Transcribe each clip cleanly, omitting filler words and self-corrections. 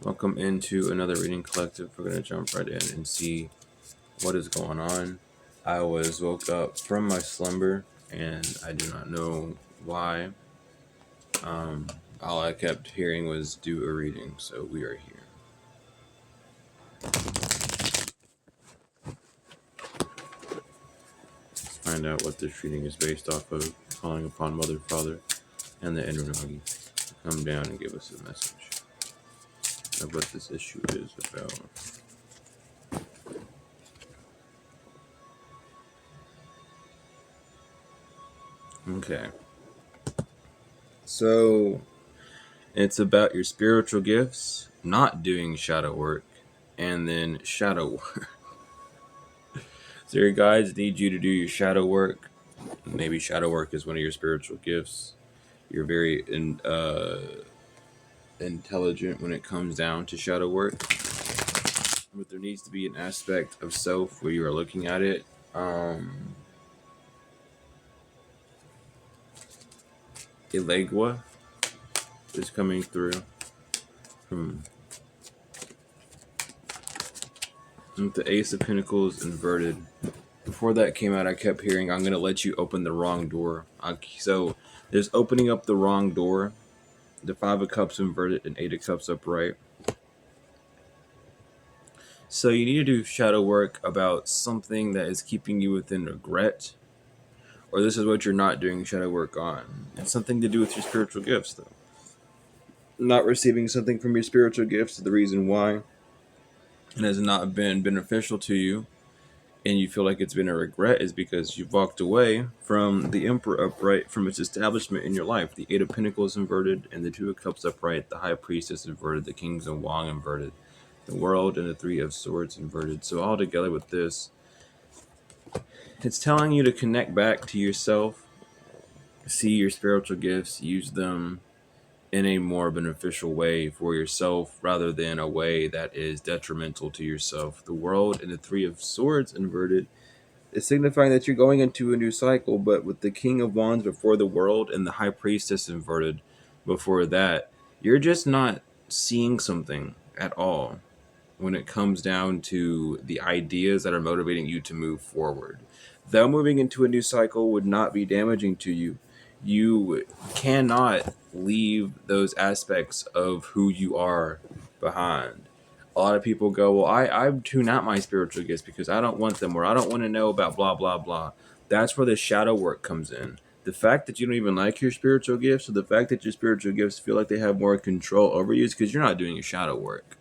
Welcome into another reading collective. We're going to jump right in and see what is going on. I was woke up from my slumber and I do not know why. All I kept hearing was do a reading, so we are here. Let's find out what this reading is based off of. Calling upon Mother, Father, and the Anunnaki to come down and give us a message of what this issue is about. Okay. So it's about your spiritual gifts, not doing shadow work, and then shadow work. So your guides need you to do your shadow work. Maybe shadow work is one of your spiritual gifts. You're very intelligent when it comes down to shadow work. But there needs to be an aspect of self where you are looking at it. Elegua is coming through. With the Ace of Pentacles inverted. Before that came out, I kept hearing, I'm going to let you open the wrong door. So there's opening up the wrong door. The Five of Cups inverted and Eight of Cups upright. So you need to do shadow work about something that is keeping you within regret. Or this is what you're not doing shadow work on. It's something to do with your spiritual gifts, though. Not receiving something from your spiritual gifts is the reason why it has not been beneficial to you. And you feel like it's been a regret is because you've walked away from the Emperor upright, from its establishment in your life. The Eight of Pentacles inverted and the Two of Cups upright, the High Priestess inverted, the Kings of Wong inverted, the World and the Three of Swords inverted. So all together with this, it's telling you to connect back to yourself, see your spiritual gifts, use them in a more beneficial way for yourself rather than a way that is detrimental to yourself. The World and the Three of Swords inverted, it's signifying that you're going into a new cycle, but with the King of Wands before the World and the High Priestess inverted before that, you're just not seeing something at all when it comes down to the ideas that are motivating you to move forward. Though moving into a new cycle would not be damaging to you, you cannot leave those aspects of who you are behind. A lot of people go, well, I tune out my spiritual gifts because I don't want them, or I don't want to know about blah, blah, blah. That's where the shadow work comes in. The fact that you don't even like your spiritual gifts, or the fact that your spiritual gifts feel like they have more control over you, is because you're not doing your shadow work.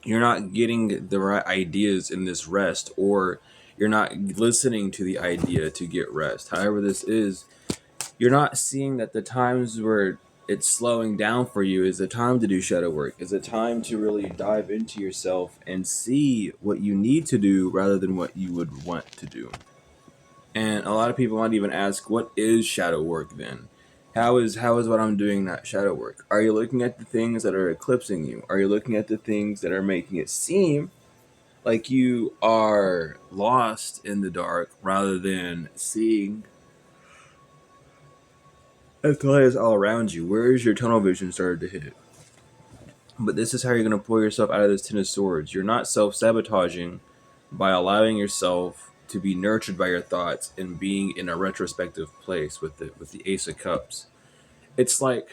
You're not getting the right ideas in this rest, or you're not listening to the idea to get rest. However this is, you're not seeing that the times where it's slowing down for you is a time to do shadow work, is a time to really dive into yourself and see what you need to do rather than what you would want to do. And a lot of people might even ask, what is shadow work then? How is what I'm doing not shadow work? Are you looking at the things that are eclipsing you? Are you looking at the things that are making it seem like you are lost in the dark rather than seeing as the light is all around you? Where is your tunnel vision started to hit? But this is how you're going to pull yourself out of this Ten of Swords. You're not self-sabotaging by allowing yourself to be nurtured by your thoughts and being in a retrospective place with the Ace of Cups. It's like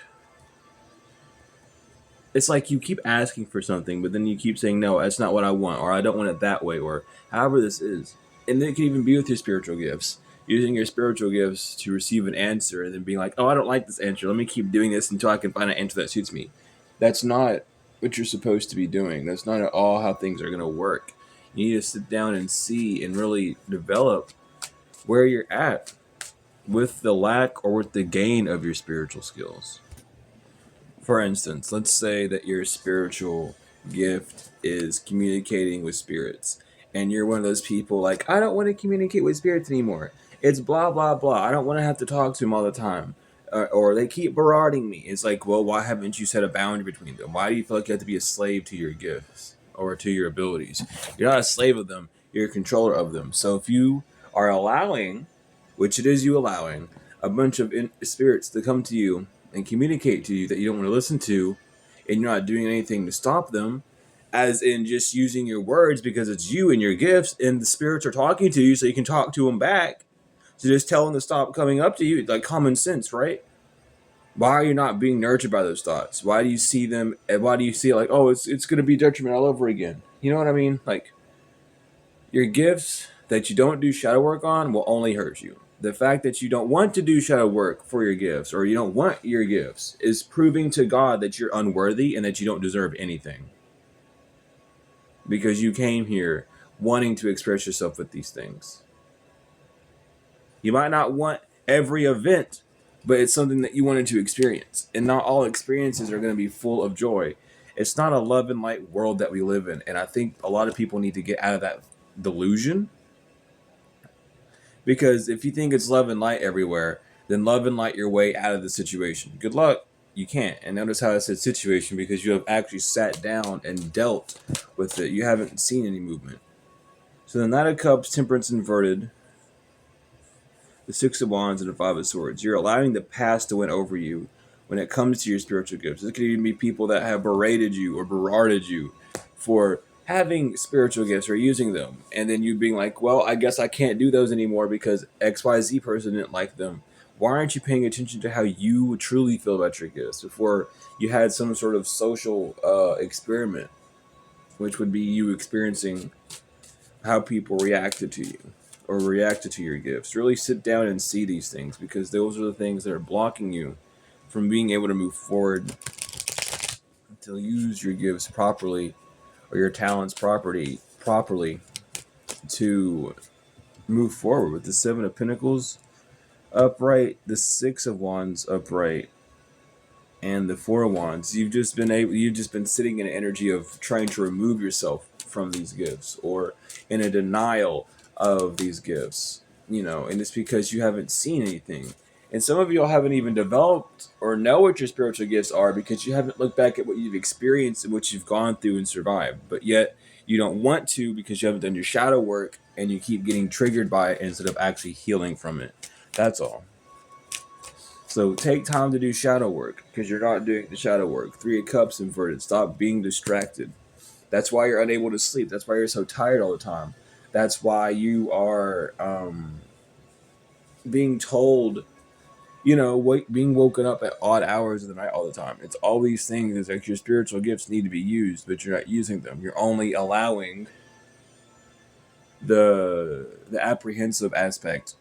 you keep asking for something, but then you keep saying, no, that's not what I want, or I don't want it that way, or however this is. And then it can even be with your spiritual gifts. Using your spiritual gifts to receive an answer and then being like, oh, I don't like this answer. Let me keep doing this until I can find an answer that suits me. That's not what you're supposed to be doing. That's not at all how things are going to work. You need to sit down and see and really develop where you're at with the lack or with the gain of your spiritual skills. For instance, let's say that your spiritual gift is communicating with spirits, and you're one of those people like, I don't want to communicate with spirits anymore. It's blah, blah, blah. I don't want to have to talk to them all the time. Or they keep barraging me. It's like, well, why haven't you set a boundary between them? Why do you feel like you have to be a slave to your gifts or to your abilities? You're not a slave of them. You're a controller of them. So if you are allowing, which it is you allowing, a bunch of spirits to come to you and communicate to you that you don't want to listen to, and you're not doing anything to stop them, as in just using your words because it's you and your gifts, and the spirits are talking to you so you can talk to them back. So just tell them to stop coming up to you, like common sense, right? Why are you not being nurtured by those thoughts? Why do you see them, and why do you see it like, oh, it's going to be detriment all over again? You know what I mean? Like, your gifts that you don't do shadow work on will only hurt you. The fact that you don't want to do shadow work for your gifts, or you don't want your gifts, is proving to God that you're unworthy and that you don't deserve anything. Because you came here wanting to express yourself with these things. You might not want every event, but it's something that you wanted to experience. And not all experiences are going to be full of joy. It's not a love and light world that we live in. And I think a lot of people need to get out of that delusion. Because if you think it's love and light everywhere, then love and light your way out of the situation. Good luck. You can't. And notice how I said situation, because you have actually sat down and dealt with it. You haven't seen any movement. So the Knight of Cups, Temperance inverted, the Six of Wands, and the Five of Swords. You're allowing the past to win over you when it comes to your spiritual gifts. This could even be people that have berated you or berarded you for having spiritual gifts or using them, and then you being like, well, I guess I can't do those anymore because XYZ person didn't like them. Why aren't you paying attention to how you truly feel about your gifts before you had some sort of social experiment, which would be you experiencing how people reacted to you or reacted to your gifts? Really sit down and see these things, because those are the things that are blocking you from being able to move forward to use your gifts properly, or your talents properly to move forward. With the Seven of Pentacles upright, the Six of Wands upright, and the Four of Wands, you've just been sitting in an energy of trying to remove yourself from these gifts, or in a denial of these gifts, and it's because you haven't seen anything. And some of you haven't even developed or know what your spiritual gifts are, because you haven't looked back at what you've experienced and what you've gone through and survived. But yet you don't want to, because you haven't done your shadow work, and you keep getting triggered by it instead of actually healing from it. That's all. So take time to do shadow work, because you're not doing the shadow work. Three of Cups inverted. Stop being distracted. That's why you're unable to sleep. That's why you're so tired all the time. That's why you are being told, being woken up at odd hours of the night all the time. It's all these things. It's like your spiritual gifts need to be used, but you're not using them. You're only allowing the apprehensive aspect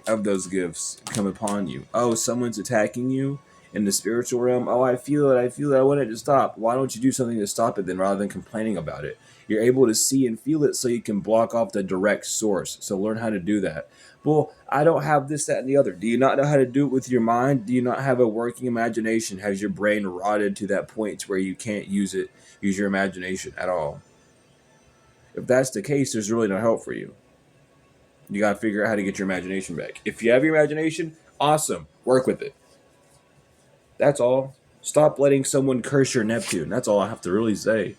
of those gifts come upon you. Oh, someone's attacking you in the spiritual realm. Oh, I feel it. I want it to stop. Why don't you do something to stop it then, rather than complaining about it? You're able to see and feel it, so you can block off the direct source. So learn how to do that. Well, I don't have this, that, and the other. Do you not know how to do it with your mind? Do you not have a working imagination? Has your brain rotted to that point where you can't use your imagination at all? If that's the case, there's really no help for you. You got to figure out how to get your imagination back. If you have your imagination, awesome. Work with it. That's all. Stop letting someone curse your Neptune. That's all I have to really say.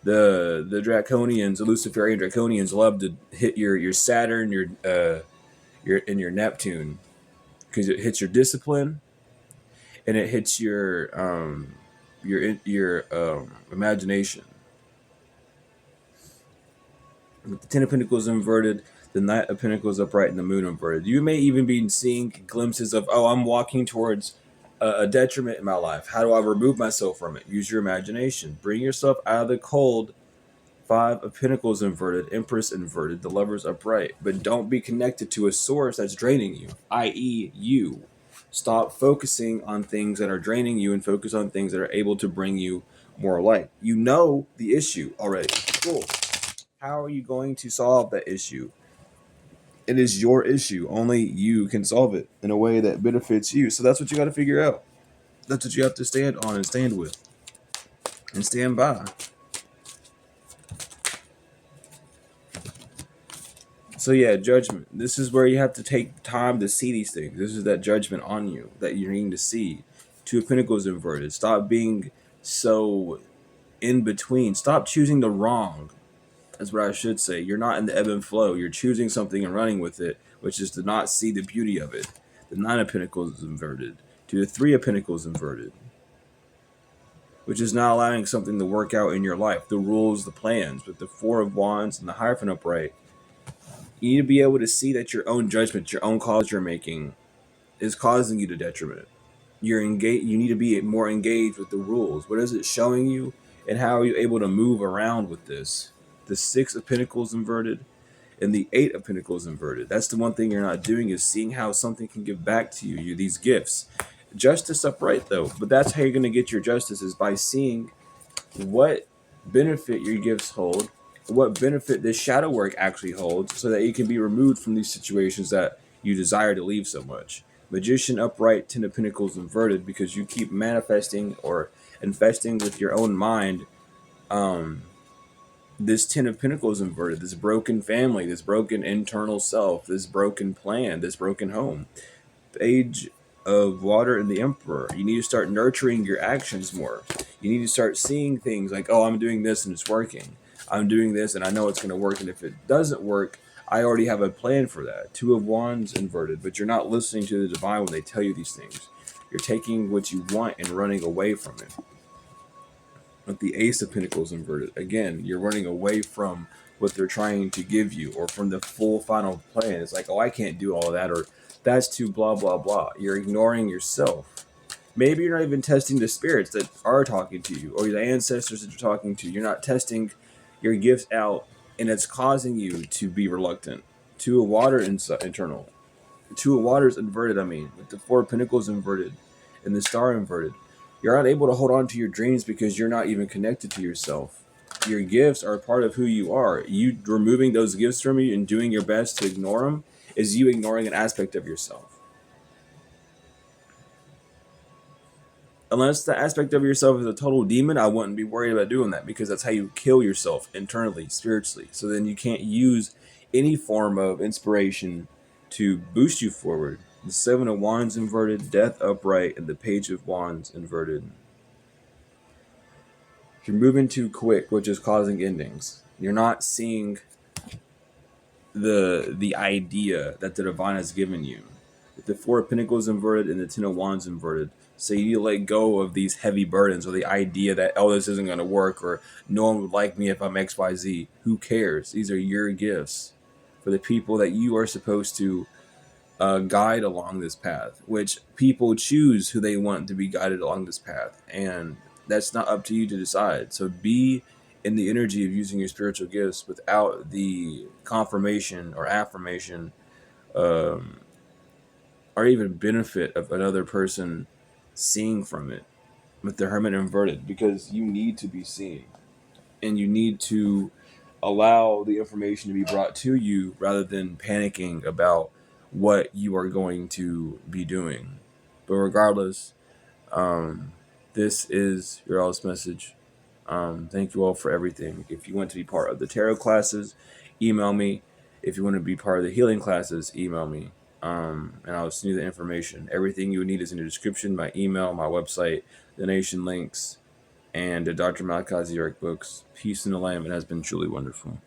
The Draconians, the Luciferian Draconians, love to hit your Saturn, your Neptune, because it hits your discipline, and it hits your imagination. With the Ten of Pentacles inverted, the Knight of Pentacles upright, and the Moon inverted, you may even be seeing glimpses of, oh, I'm walking towards a detriment in my life. How do I remove myself from it? Use your imagination. Bring yourself out of the cold. Five of Pentacles inverted, Empress inverted, the Lovers upright. But don't be connected to a source that's draining you, i.e. you. Stop focusing on things that are draining you and focus on things that are able to bring you more light. You know the issue already. Cool. How are you going to solve that issue? It is your issue. Only you can solve it in a way that benefits you. So that's what you got to figure out. That's what you have to stand on and stand with and stand by. So yeah, judgment. This is where you have to take time to see these things. This is that judgment on you that you're needing to see. Two of Pentacles inverted. Stop being so in between. Stop choosing the wrong. That's what I should say. You're not in the ebb and flow. You're choosing something and running with it, which is to not see the beauty of it. The Nine of Pentacles is inverted. to the Three of Pentacles inverted, which is not allowing something to work out in your life, the rules, the plans. With the Four of Wands and the Hierophant upright, you need to be able to see that your own judgment, your own calls you're making, is causing you to detriment. You're engaged. You need to be more engaged with the rules. What is it showing you, and how are you able to move around with this? The Six of Pentacles inverted and the Eight of Pentacles inverted. That's the one thing you're not doing, is seeing how something can give back to you. These gifts. Justice upright though, but that's how you're going to get your justice, is by seeing what benefit your gifts hold, what benefit this shadow work actually holds, so that you can be removed from these situations that you desire to leave so much. Magician upright, Ten of Pentacles inverted, because you keep manifesting or infesting with your own mind this Ten of Pentacles inverted, this broken family, this broken internal self, this broken plan, this broken home. Page of Water and the Emperor. You need to start nurturing your actions more. You need to start seeing things like, oh, I'm doing this and it's working. I'm doing this and I know it's going to work. And if it doesn't work, I already have a plan for that. Two of Wands inverted, but you're not listening to the divine when they tell you these things. You're taking what you want and running away from it. With the Ace of Pentacles inverted, again, you're running away from what they're trying to give you, or from the full final plan. It's like, oh, I can't do all of that, or that's too blah, blah, blah. You're ignoring yourself. Maybe you're not even testing the spirits that are talking to you, or the ancestors that you're talking to. You're not testing your gifts out, and it's causing you to be reluctant. Two of Water internal. Two of Waters inverted, with the Four of Pentacles inverted and the Star inverted. You're unable to hold on to your dreams because you're not even connected to yourself. Your gifts are part of who you are. You removing those gifts from you and doing your best to ignore them is you ignoring an aspect of yourself. Unless the aspect of yourself is a total demon, I wouldn't be worried about doing that, because that's how you kill yourself internally, spiritually. So then you can't use any form of inspiration to boost you forward. The Seven of Wands inverted, Death upright, and the Page of Wands inverted. You're moving too quick, which is causing endings. You're not seeing the idea that the divine has given you. With the Four of Pentacles inverted and the Ten of Wands inverted, so you need to let go of these heavy burdens, or the idea that, oh, this isn't going to work, or no one would like me if I'm XYZ. Who cares? These are your gifts for the people that you are supposed to guide along this path, which people choose who they want to be guided along this path, and that's not up to you to decide. So be in the energy of using your spiritual gifts without the confirmation or affirmation, or even benefit of another person seeing from it, with the Hermit inverted, because you need to be seen, and you need to allow the information to be brought to you rather than panicking about what you are going to be doing. But regardless, this is your all's message. Thank you all for everything. If you want to be part of the tarot classes, email me. If you want to be part of the healing classes, email me. And I'll send you the information. Everything you would need is in the description: my email, my website, donation links, and the Dr. Malachi books. Peace in the Lamb. It has been truly wonderful.